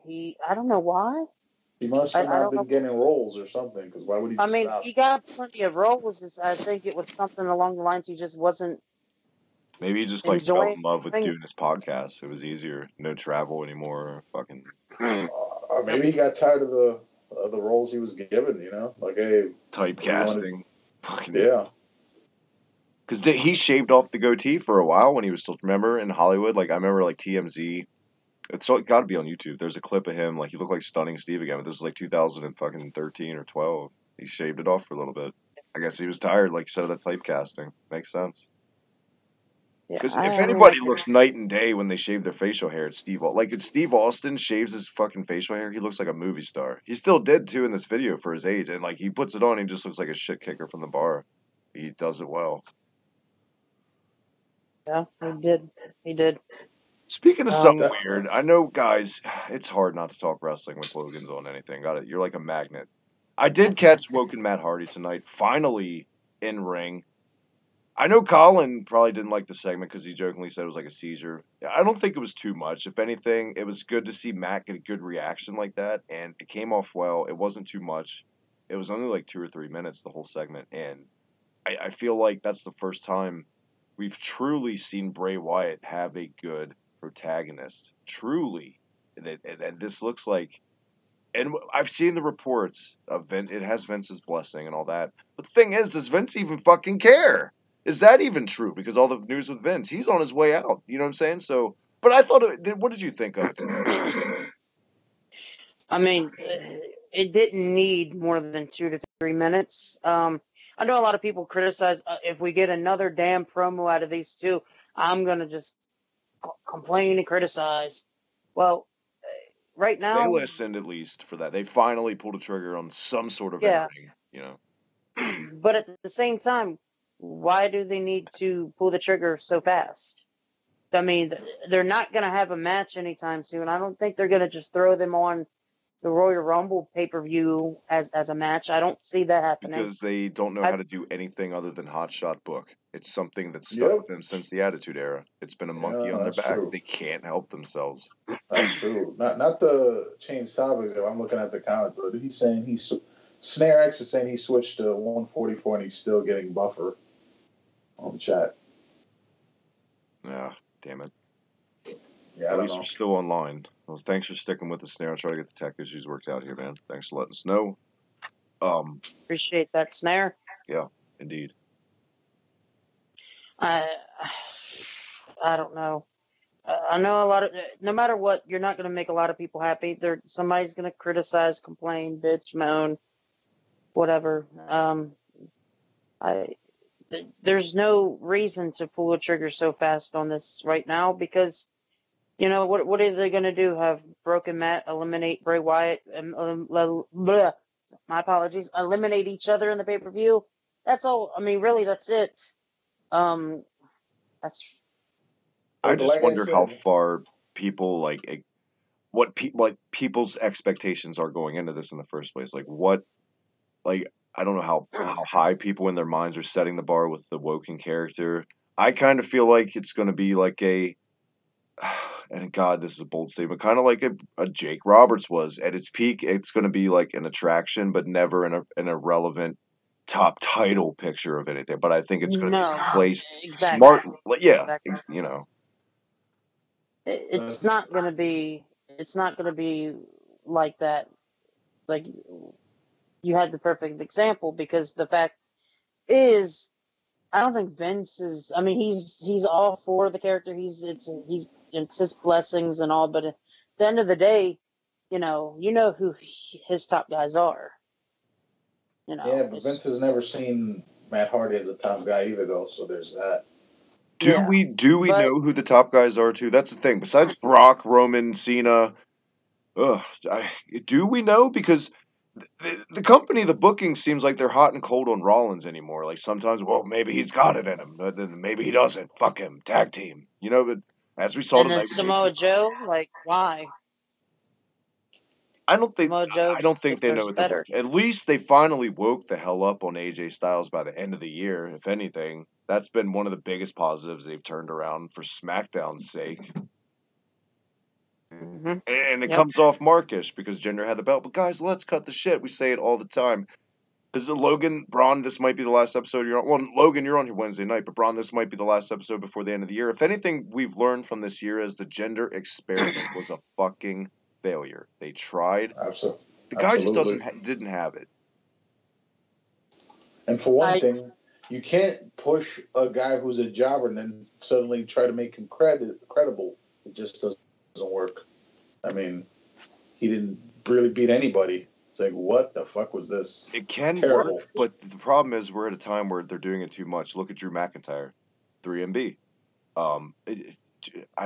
Speaker 1: he I don't know why.
Speaker 2: He must have not been getting roles or something. Because why would he? Stop?
Speaker 1: He got plenty of roles. I think it was something along the lines he just wasn't.
Speaker 3: Maybe he just fell in love with doing this podcast. It was easier, no travel anymore. Fucking.
Speaker 2: Or maybe he got tired of the roles he was given.
Speaker 3: Typecasting.
Speaker 2: Yeah.
Speaker 3: Because he shaved off the goatee for a while when he was still, remember, in Hollywood? Like, I remember, TMZ. It's got to be on YouTube. There's a clip of him. He looked like Stunning Steve again, but this was 2013 or 12. He shaved it off for a little bit. I guess he was tired, like you said, of that typecasting. Makes sense. Because if anybody looks night and day when they shave their facial hair, it's Steve Austin. If Steve Austin shaves his fucking facial hair, he looks like a movie star. He still did, too, in this video for his age. And, he puts it on, and he just looks like a shit kicker from the bar. He does it well.
Speaker 1: Yeah, he did.
Speaker 3: Speaking of something weird, I know, guys, it's hard not to talk wrestling with Logan's on anything. Got it. You're like a magnet. I did catch Woken Matt Hardy tonight, finally in ring. I know Colin probably didn't like the segment because he jokingly said it was like a seizure. I don't think it was too much. If anything, it was good to see Matt get a good reaction like that, and it came off well. It wasn't too much. It was only 2 or 3 minutes, the whole segment, and I feel like that's the first time we've truly seen Bray Wyatt have a good protagonist. Truly. And this looks like... And I've seen the reports of Vince. It has Vince's blessing and all that. But the thing is, does Vince even fucking care? Is that even true? Because all the news with Vince, he's on his way out. You know what I'm saying? So, but I thought, what did you think of it tonight?
Speaker 1: I mean, it didn't need more than 2 to 3 minutes. I know a lot of people criticize if we get another damn promo out of these two, I'm going to just complain and criticize. Well, right
Speaker 3: They
Speaker 1: now,
Speaker 3: listened at least for that. They finally pulled a trigger on some sort of
Speaker 1: yeah.
Speaker 3: ending, you know.
Speaker 1: But at the same time, why do they need to pull the trigger so fast? I mean, they're not going to have a match anytime soon. I don't think they're going to just throw them on the Royal Rumble pay-per-view as a match. I don't see that happening.
Speaker 3: Because they don't know how to do anything other than hotshot book. It's something that's stuck
Speaker 2: Yep.
Speaker 3: with them since the Attitude Era. It's been a monkey on their
Speaker 2: that's
Speaker 3: back.
Speaker 2: true.
Speaker 3: They can't help themselves.
Speaker 2: That's true. Not to change topics. If I'm looking at the comment, but he's saying Snare X is saying he switched to 144 and he's still getting buffer on the chat.
Speaker 3: Yeah, damn it.
Speaker 2: Yeah,
Speaker 3: At least we're still online. Well, thanks for sticking with us, Snare. I'll try to get the tech issues worked out here, man. Thanks for letting us know.
Speaker 1: Appreciate that, Snare.
Speaker 3: Yeah, indeed.
Speaker 1: I don't know. I know a lot of, no matter what, you're not going to make a lot of people happy. Somebody's going to criticize, complain, bitch, moan, whatever. There's no reason to pull a trigger so fast on this right now because, you know, what are they going to do? Have Broken Matt eliminate Bray Wyatt and my apologies, eliminate each other in the pay-per-view? That's all. I mean, really, that's it. That's.
Speaker 3: I just
Speaker 2: like
Speaker 3: wonder
Speaker 2: I
Speaker 3: how
Speaker 2: said,
Speaker 3: far people people's expectations are going into this in the first place. I don't know how high people in their minds are setting the bar with the Woken character. I kind of feel like it's going to be like and God, this is a bold statement, kind of like a Jake Roberts was at its peak. It's going to be like an attraction, but never an irrelevant top title picture of anything. But I think it's going to be
Speaker 1: No,
Speaker 3: placed
Speaker 1: exactly.
Speaker 3: smart. Yeah,
Speaker 1: Exactly.
Speaker 3: you know.
Speaker 1: It's not gonna be. It's not gonna be like that. Like you had the perfect example because the fact is, I don't think Vince is. I mean, he's all for the character. It's his blessings and all. But at the end of the day, you know who his top guys are. You know.
Speaker 2: yeah, but Vince has never seen Matt Hardy as a top guy either, though. So there's that.
Speaker 3: Do we know who the top guys are too? That's the thing. Besides Brock, Roman, Cena, do we know? Because the company, the booking seems like they're hot and cold on Rollins anymore. Like sometimes, well, maybe he's got it in him, but then maybe he doesn't. Fuck him, tag team. You know, but as we saw
Speaker 1: And then
Speaker 3: tonight,
Speaker 1: Samoa Joe, like why?
Speaker 3: I don't think
Speaker 1: Samoa Joe
Speaker 3: they know
Speaker 1: deserves
Speaker 3: what
Speaker 1: better.
Speaker 3: at least they finally woke the hell up on AJ Styles by the end of the year. If anything, that's been one of the biggest positives they've turned around for SmackDown's sake.
Speaker 1: Mm-hmm.
Speaker 3: And it comes off markish because Jinder had the belt. But guys, let's cut the shit. We say it all the time. Because Logan, Braun, this might be the last episode you're on. Well, Logan, you're on here Wednesday night, but Braun, this might be the last episode before the end of the year. If anything we've learned from this year is the gender experiment was a fucking failure. They tried.
Speaker 2: Absolutely.
Speaker 3: The guy just didn't have it.
Speaker 2: And for one thing, you can't push a guy who's a jobber and then suddenly try to make him credible. It just doesn't work. I mean, he didn't really beat anybody. It's like, what the fuck was this?
Speaker 3: It can
Speaker 2: Terrible.
Speaker 3: work, but the problem is we're at a time where they're doing it too much. Look at Drew McIntyre, 3MB. I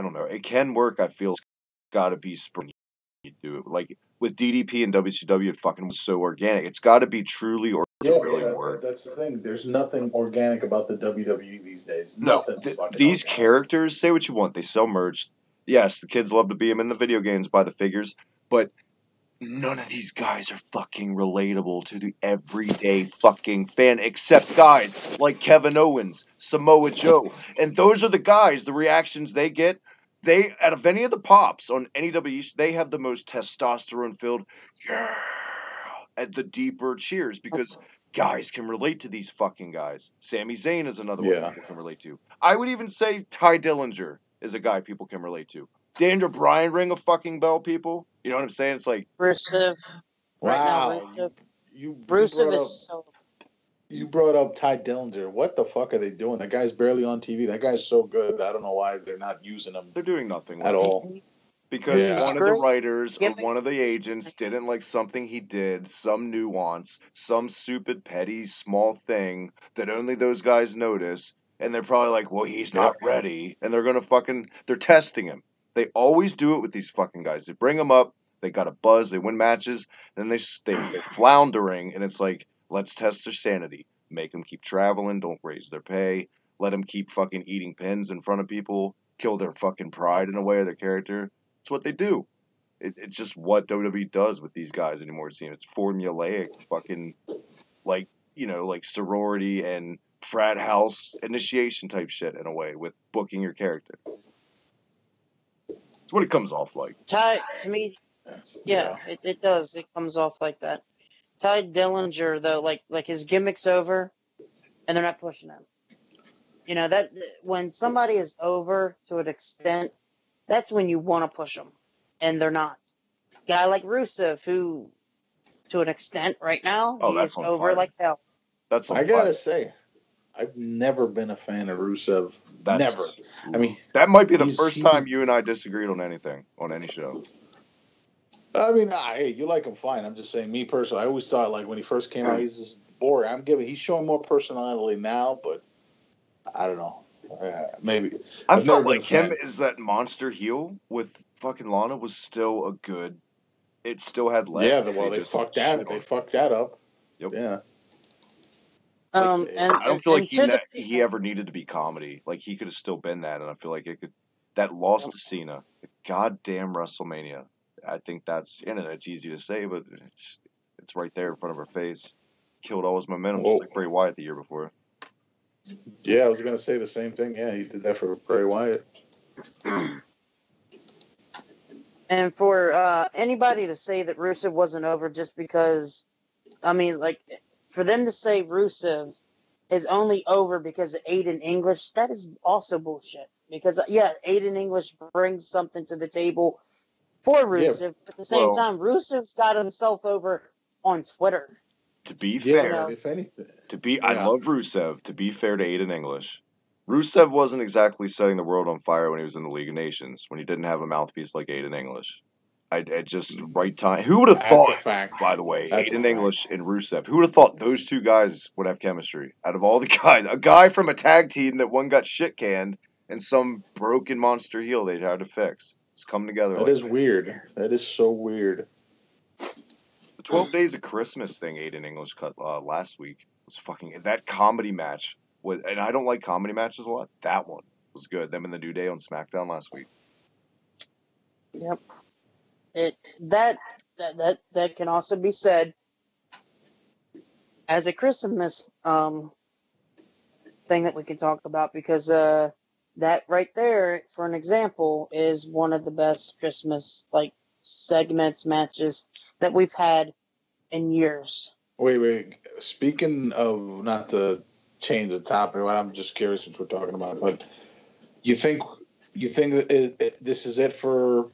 Speaker 3: don't know. It can work. I feel it's got to be spring. You do it like with DDP and WCW. It fucking was so organic. It's got to be truly organic to really work.
Speaker 2: That's the thing. There's nothing organic about the WWE these days.
Speaker 3: No, these characters, say what you want, they sell merch. Yes, the kids love to be them in the video games by the figures, but none of these guys are fucking relatable to the everyday fucking fan, except guys like Kevin Owens, Samoa Joe, and those are the guys. The reactions they get, out of any of the pops on any WWE, they have the most testosterone filled, yeah, at the deeper cheers because guys can relate to these fucking guys. Sami Zayn is another one people can relate to. I would even say Ty Dillinger is a guy people can relate to. Daniel Bryan ring a fucking bell, people. You know what I'm saying? It's like
Speaker 1: Rusev.
Speaker 2: Wow.
Speaker 1: Right now,
Speaker 2: Rusev is so. You brought up Ty Dillinger. What the fuck are they doing? That guy's barely on TV. That guy's so good. I don't know why they're not using him.
Speaker 3: They're doing nothing
Speaker 2: at all.
Speaker 3: Because one of the writers or one of the agents didn't like something he did, some nuance, some stupid, petty, small thing that only those guys notice, and they're probably like, well, he's not ready, and they're testing him. They always do it with these fucking guys. They bring them up, They got a buzz. They win matches. Then they're floundering, and it's like, let's test their sanity. Make them keep traveling. Don't raise their pay. Let them keep fucking eating pins in front of people. Kill their fucking pride in a way of their character. It's what they do. It's just what WWE does with these guys anymore. It seems it's formulaic, fucking like like sorority and frat house initiation type shit in a way with booking your character. It's what it comes off like.
Speaker 1: To me, yeah, it does. It comes off like that. Ty Dillinger, though, like his gimmick's over, and they're not pushing him. You know, that when somebody is over to an extent, that's when you want to push them, and they're not. Guy like Rusev, who, to an extent, right now, he
Speaker 3: that's
Speaker 1: is
Speaker 3: on
Speaker 1: over
Speaker 3: fire.
Speaker 1: like hell.
Speaker 3: That's on
Speaker 2: I gotta
Speaker 3: fire.
Speaker 2: say, I've never been a fan of Rusev. Never. I mean,
Speaker 3: that might be the
Speaker 2: he's-
Speaker 3: first
Speaker 2: he's-
Speaker 3: time you and I disagreed on anything on any show.
Speaker 2: I mean, hey, you like him fine. I'm just saying, me personally, I always thought like when he first came out, he's just boring. He's showing more personality now, but I don't know. Maybe
Speaker 3: I
Speaker 2: I've never
Speaker 3: felt
Speaker 2: been
Speaker 3: like
Speaker 2: a fan.
Speaker 3: him as that monster heel with fucking Lana was still a good. It still had legs.
Speaker 2: Yeah, well, they fucked that. They fucked that up.
Speaker 3: Yep.
Speaker 2: Yeah.
Speaker 1: And
Speaker 3: I don't feel like
Speaker 1: and
Speaker 3: he ever needed to be comedy. Like he could have still been that, and I feel like it could. That loss to Cena, the goddamn WrestleMania. I think that's it's easy to say, but it's right there in front of our face. Killed all his momentum, just like Bray Wyatt the year before.
Speaker 2: Yeah, I was gonna say the same thing. Yeah, he did that for Bray Wyatt.
Speaker 1: And for anybody to say that Rusev wasn't over just because, I mean, like, for them to say Rusev is only over because of Aiden English, that is also bullshit. Because, yeah, Aiden English brings something to the table for Rusev, but at the same time, Rusev's got himself over on Twitter.
Speaker 3: To be fair,
Speaker 2: if anything,
Speaker 3: I love Rusev. To be fair to Aiden English, Rusev wasn't exactly setting the world on fire when he was in the League of Nations, when he didn't have a mouthpiece like Aiden English. At just right time. Who would have thought, by the way, Aiden English and Rusev, who would have thought those two guys would have chemistry? Out of all the guys, a guy from a tag team that one got shit canned and some broken monster heel they had to fix. It's coming together.
Speaker 2: That is weird. That is so weird.
Speaker 3: The 12 Days of Christmas thing Aiden English cut last week was fucking... That comedy match was... And I don't like comedy matches a lot. That one was good. Them and the New Day on SmackDown last week.
Speaker 1: Yep. That can also be said as a Christmas thing that we can talk about, because that right there, for an example, is one of the best Christmas segments, matches that we've had in years.
Speaker 2: Wait. Speaking of, not to change the topic, but I'm just curious if we're talking about it, but you think this is it for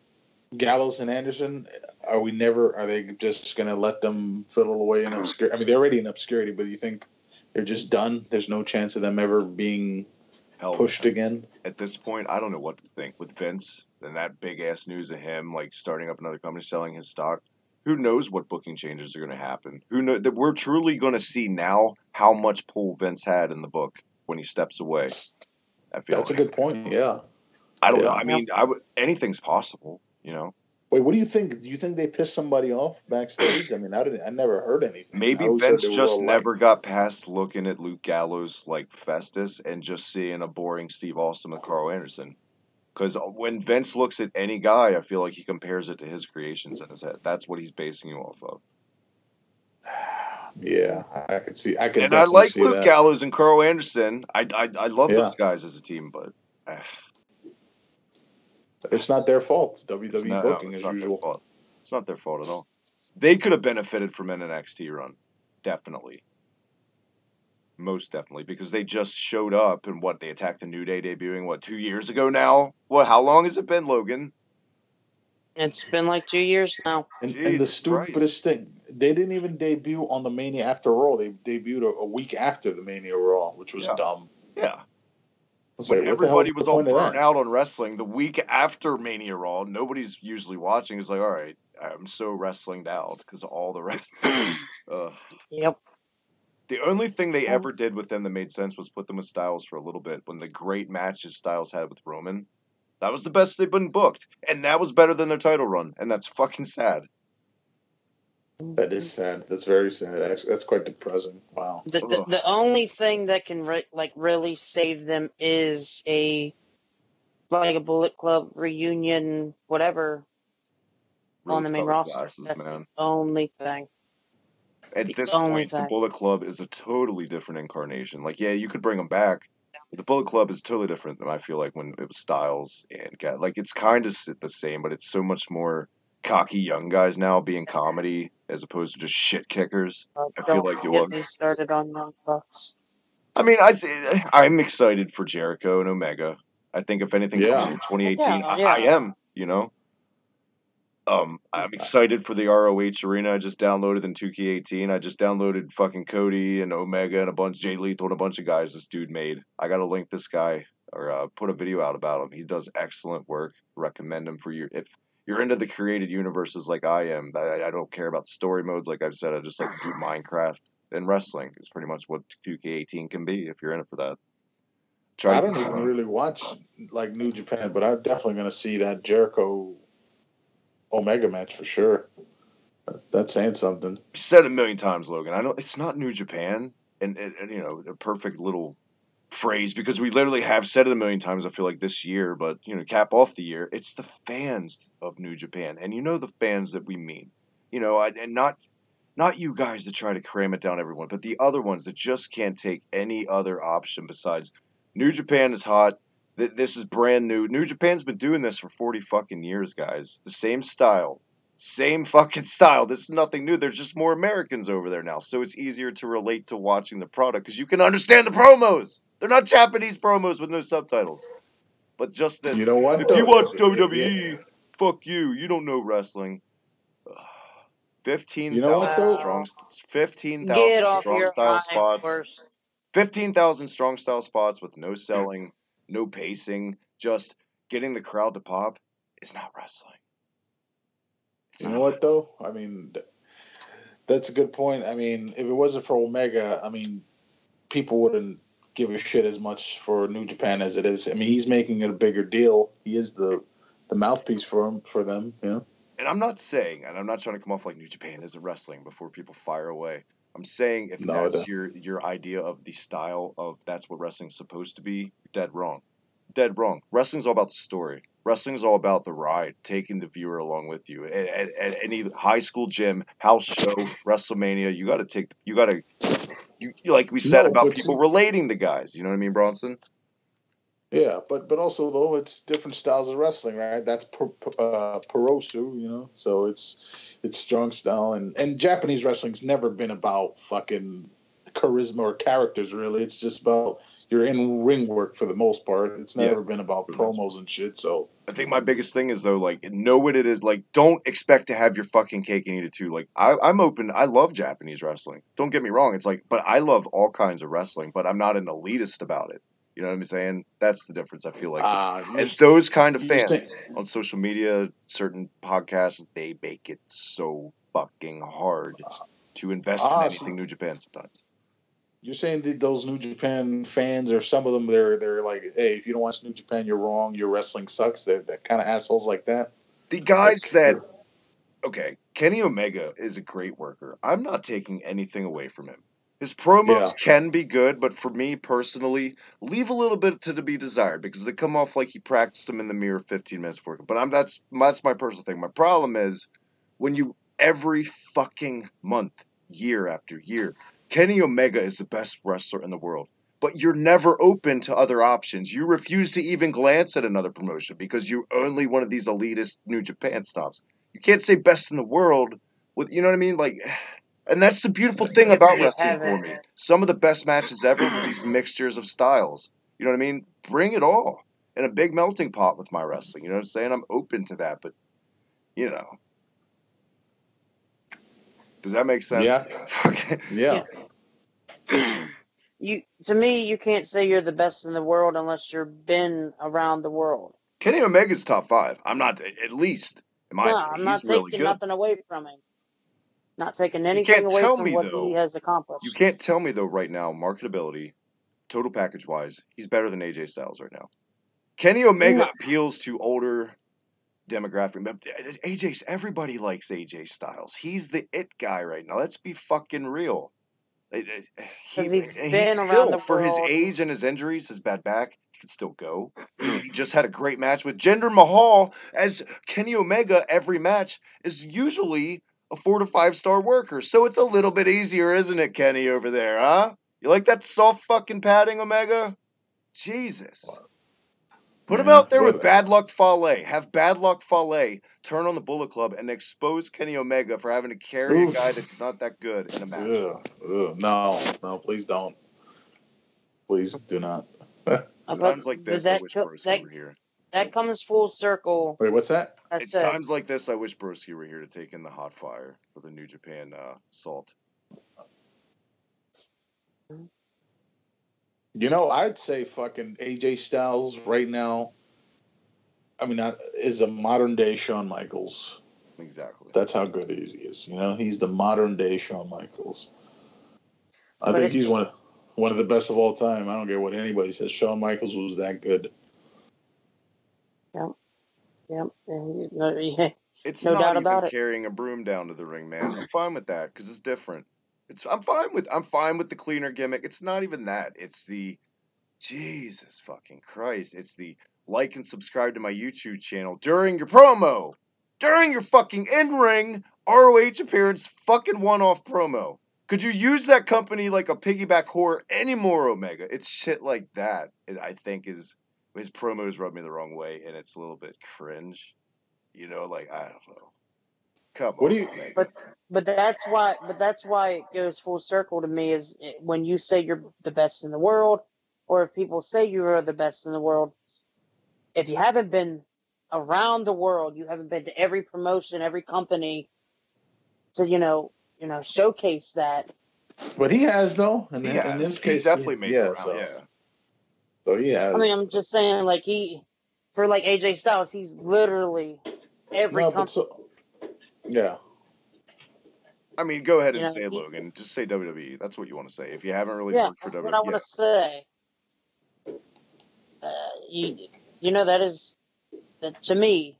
Speaker 2: Gallows and Anderson? Are they just going to let them fiddle away in obscurity? I mean, they're already in obscurity, but you think they're just done? There's no chance of them ever being pushed again?
Speaker 3: At this point, I don't know what to think. With Vince and that big-ass news of him starting up another company, selling his stock, who knows what booking changes are going to happen? Who knows that we're truly going to see now how much pull Vince had in the book when he steps away? I feel
Speaker 2: that's a good point. Yeah.
Speaker 3: I don't know. I mean, anything's possible, you know.
Speaker 2: Wait, what do you think? Do you think they pissed somebody off backstage? I mean, I never heard anything.
Speaker 3: Maybe Vince just never got past looking at Luke Gallows like Festus and just seeing a boring Steve Austin with Carl Anderson. Because when Vince looks at any guy, I feel like he compares it to his creations in his head. That's what he's basing you off of.
Speaker 2: Yeah, I could see.
Speaker 3: And I like Luke Gallows and Carl Anderson. I love those guys as a team, but
Speaker 2: it's not their fault. It's WWE booking as usual.
Speaker 3: It's not their fault at all. They could have benefited from an NXT run, definitely. Most definitely, because they just showed up and they attacked the New Day debuting 2 years ago now? How long has it been, Logan?
Speaker 1: It's been like 2 years now.
Speaker 2: And the stupidest thing, they didn't even debut on the Mania after Raw. They debuted a week after the Mania Raw, which was dumb.
Speaker 3: Yeah. When everybody was all burnt out on wrestling, the week after Mania Raw, nobody's usually watching. It's like, all right, I'm so wrestlinged out because of all the wrestling.
Speaker 1: Yep.
Speaker 3: The only thing they ever did with them that made sense was put them with Styles for a little bit when the great matches Styles had with Roman. That was the best they've been booked. And that was better than their title run. And that's fucking sad.
Speaker 2: That is sad. That's very sad. Actually, that's quite depressing. Wow.
Speaker 1: The only thing that can really save them is a Bullet Club reunion, whatever, on the main roster.
Speaker 3: Glasses,
Speaker 1: That's
Speaker 3: man.
Speaker 1: the only thing.
Speaker 3: At this point, the Bullet Club is a totally different incarnation. Like, yeah, you could bring them back, but the Bullet Club is totally different than I feel like when it was Styles and like it's kind of the same, but it's so much more cocky young guys now being comedy as opposed to just shit kickers. I feel like it was.
Speaker 1: Get me started on Young Bucks.
Speaker 3: I mean, I'm excited for Jericho and Omega. I think if anything comes in 2018, I am. You know. I'm excited for the ROH arena I just downloaded in 2K18. I just downloaded fucking Cody and Omega and a bunch Jay Lethal and a bunch of guys this dude made. I gotta link this guy or put a video out about him. He does excellent work. Recommend him for you if you're into the created universes like I am. I don't care about story modes like I've said. I just like to do Minecraft and wrestling. It's pretty much what 2K18 can be if you're in it for that.
Speaker 2: I don't even really watch like New Japan, but I'm definitely gonna see that Jericho Omega match for sure. That's saying something.
Speaker 3: You said it a million times, Logan. I know it's not New Japan, and you know, a perfect little phrase because we literally have said it a million times. I feel like this year, but you know, cap off the year. It's the fans of New Japan, and you know the fans that we mean. You know, and not you guys that try to cram it down everyone, but the other ones that just can't take any other option besides New Japan is hot. This is brand new. New Japan's been doing this for 40 fucking years, guys. The same style. Same fucking style. This is nothing new. There's just more Americans over there now. So it's easier to relate to watching the product because you can understand the promos. They're not Japanese promos with no subtitles. But just this.
Speaker 2: You know what?
Speaker 3: If you watch WWE, fuck you. You don't know wrestling. 15,000 strong 15,000 strong style spots. 15,000 strong style spots with no selling, no pacing, just getting the crowd to pop is not wrestling.
Speaker 2: You know what, though? I mean, that's a good point. I mean, if it wasn't for Omega, I mean, people wouldn't give a shit as much for New Japan as it is. I mean, he's making it a bigger deal. He is the mouthpiece for them, you know?
Speaker 3: And I'm not saying, and I'm not trying to come off like New Japan isn't wrestling before people fire away. I'm saying if that's your idea of the style of that's what wrestling's supposed to be, you're dead wrong. Dead wrong. Wrestling's all about the story. Wrestling's all about the ride, taking the viewer along with you. At any high school gym, house show, WrestleMania, like we said about people relating to guys. You know what I mean, Bronson?
Speaker 2: Yeah, but also though it's different styles of wrestling, right? That's Purosu, you know. So it's strong style and Japanese wrestling's never been about fucking charisma or characters really. It's just about your in ring work for the most part. It's never been about promos and shit. So
Speaker 3: I think my biggest thing is though, like, know what it is. Like, don't expect to have your fucking cake and eat it too. Like, I'm open. I love Japanese wrestling. Don't get me wrong. It's like, but I love all kinds of wrestling. But I'm not an elitist about it. You know what I'm saying? That's the difference, I feel like. And those kind of fans on social media, certain podcasts, they make it so fucking hard to invest in anything New Japan sometimes.
Speaker 2: You're saying that those New Japan fans, or some of them, they're like, hey, if you don't watch New Japan, you're wrong. Your wrestling sucks. They're kind of assholes like that.
Speaker 3: The guys okay, Kenny Omega is a great worker. I'm not taking anything away from him. His promos can be good, but for me personally, leave a little bit to be desired because they come off like he practiced them in the mirror 15 minutes before. But that's my personal thing. My problem is when you every fucking month, year after year, Kenny Omega is the best wrestler in the world. But you're never open to other options. You refuse to even glance at another promotion because you're only one of these elitist New Japan stops. You can't say best in the world with, you know what I mean? Like, and that's the beautiful thing about wrestling for me. Some of the best matches ever were these mixtures of styles. You know what I mean? Bring it all in a big melting pot with my wrestling. You know what I'm saying? I'm open to that, but, you know. Does that make sense?
Speaker 2: Yeah.
Speaker 1: To me, you can't say you're the best in the world unless you've been around the world.
Speaker 3: Kenny Omega's top 5. I'm not, at least, in my opinion,
Speaker 1: I'm not taking nothing away from him. Not taking anything away from what he has accomplished.
Speaker 3: You can't tell me, though, right now, marketability, total package-wise, he's better than AJ Styles right now. Kenny Omega
Speaker 1: No.
Speaker 3: appeals to older demographic. But everybody likes AJ Styles. He's the it guy right now. Let's be fucking real.
Speaker 1: Because he's
Speaker 3: He's
Speaker 1: been around
Speaker 3: still,
Speaker 1: the
Speaker 3: for his
Speaker 1: world.
Speaker 3: age and his injuries, his bad back, he can still go. He just had a great match with Jinder Mahal, as Kenny Omega. Every match is usually a 4 to 5 star worker, so it's a little bit easier, isn't it, Kenny, over there, huh? You like that soft fucking padding, Omega? Jesus. Put him out there with Bad Luck Fale. Have Bad Luck Fale turn on the Bullet Club and expose Kenny Omega for having to carry a guy that's not that good in a match.
Speaker 2: No, please don't. Please do not.
Speaker 3: It's times like this I wish Broski were here.
Speaker 1: That comes full circle.
Speaker 2: Wait, what's that?
Speaker 3: It's times like this I wish Broski were here to take in the hot fire for the New Japan salt.
Speaker 2: You know, I'd say fucking AJ Styles right now, is a modern day Shawn Michaels.
Speaker 3: Exactly.
Speaker 2: That's how good he is. You know, he's the modern day Shawn Michaels. I think he's one of the best of all time. I don't care what anybody says. Shawn Michaels was that good.
Speaker 1: Yep.
Speaker 3: It's
Speaker 1: no
Speaker 3: not
Speaker 1: doubt
Speaker 3: even
Speaker 1: about it.
Speaker 3: carrying a broom down to the ring, man. I'm fine with that because it's different. I'm fine with the cleaner gimmick. It's not even that. It's the Jesus fucking Christ. It's the like and subscribe to my YouTube channel during your promo. During your fucking in-ring ROH appearance fucking one-off promo. Could you use that company like a piggyback whore anymore, Omega? It's shit like that, I think, is his promos rub me the wrong way, and it's a little bit cringe. You know, like, I don't know. Come on, Omega.
Speaker 1: But that's why it goes full circle to me is when you say you're the best in the world, or if people say you are the best in the world, if you haven't been around the world, you haven't been to every promotion, every company to showcase that.
Speaker 2: But he has though. In this case,
Speaker 3: he's definitely made the round. Yeah.
Speaker 2: So he has.
Speaker 1: I mean, I'm just saying, like for AJ Styles, he's literally every company.
Speaker 2: Yeah.
Speaker 3: I mean, go ahead and say it, Logan. Just say WWE. That's what you want to say. If you haven't really worked for WWE.
Speaker 1: What I want to say. That is, to me,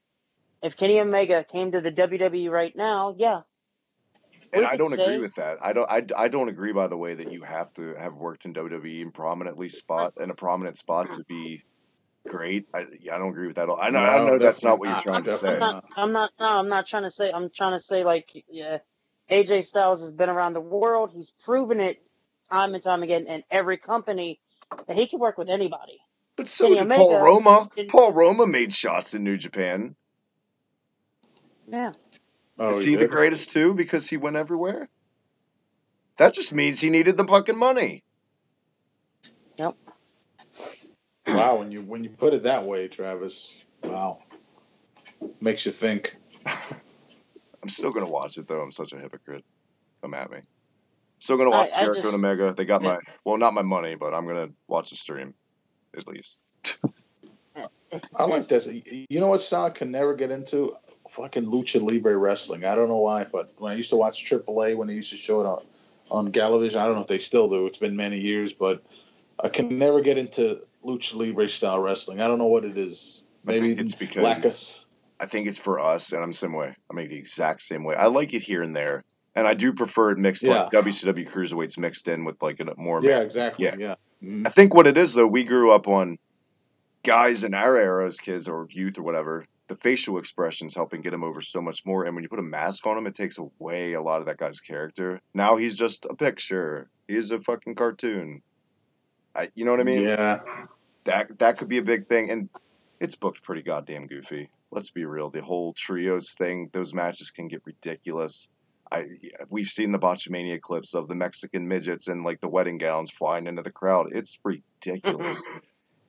Speaker 1: if Kenny Omega came to the WWE right now, yeah.
Speaker 3: And I don't agree with that. I don't agree, by the way, that you have to have worked in WWE in a prominent spot to be great. I don't agree with that at all. I know that's not what you're trying to say.
Speaker 1: I'm not trying to say. I'm trying to say, AJ Styles has been around the world. He's proven it time and time again in every company that he can work with anybody.
Speaker 3: But so did Paul Roma. Paul Roma made shots in New Japan.
Speaker 1: Yeah.
Speaker 3: Is he the greatest too because he went everywhere? That just means he needed the fucking money.
Speaker 1: Yep.
Speaker 2: Wow, when you put it that way, Travis, wow. Makes you think.
Speaker 3: I'm still going to watch it, though. I'm such a hypocrite. Come at me. Still going to watch Jericho and Omega. They got not my money, but I'm going to watch the stream, at least.
Speaker 2: I like this. You know what style I can never get into? Fucking Lucha Libre wrestling. I don't know why, but when I used to watch AAA, when they used to show it on Gallows, I don't know if they still do. It's been many years, but I can never get into Lucha Libre style wrestling. I don't know what it is. Maybe
Speaker 3: it's because I think it's for us, and I'm the same way. I make the exact same way. I like it here and there, and I do prefer it mixed, like WCW cruiserweights mixed in with like a more.
Speaker 2: Yeah, exactly. Yeah.
Speaker 3: I think what it is though, we grew up on guys in our era as kids or youth or whatever. The facial expressions helping get him over so much more, and when you put a mask on him, it takes away a lot of that guy's character. Now he's just a picture. He's a fucking cartoon. You know what I mean?
Speaker 2: Yeah.
Speaker 3: That could be a big thing, and it's booked pretty goddamn goofy. Let's be real. The whole trios thing, those matches can get ridiculous. We've seen the Botchamania clips of the Mexican midgets and like the wedding gowns flying into the crowd. It's ridiculous.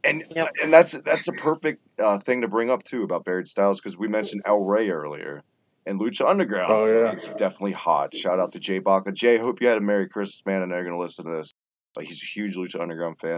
Speaker 3: And that's a perfect thing to bring up too about Buried Styles, because we mentioned El Rey earlier, and Lucha Underground is definitely hot. Shout out to Jay Baca. Jay, hope you had a Merry Christmas, man. I know you're gonna listen to this. He's a huge Lucha Underground fan.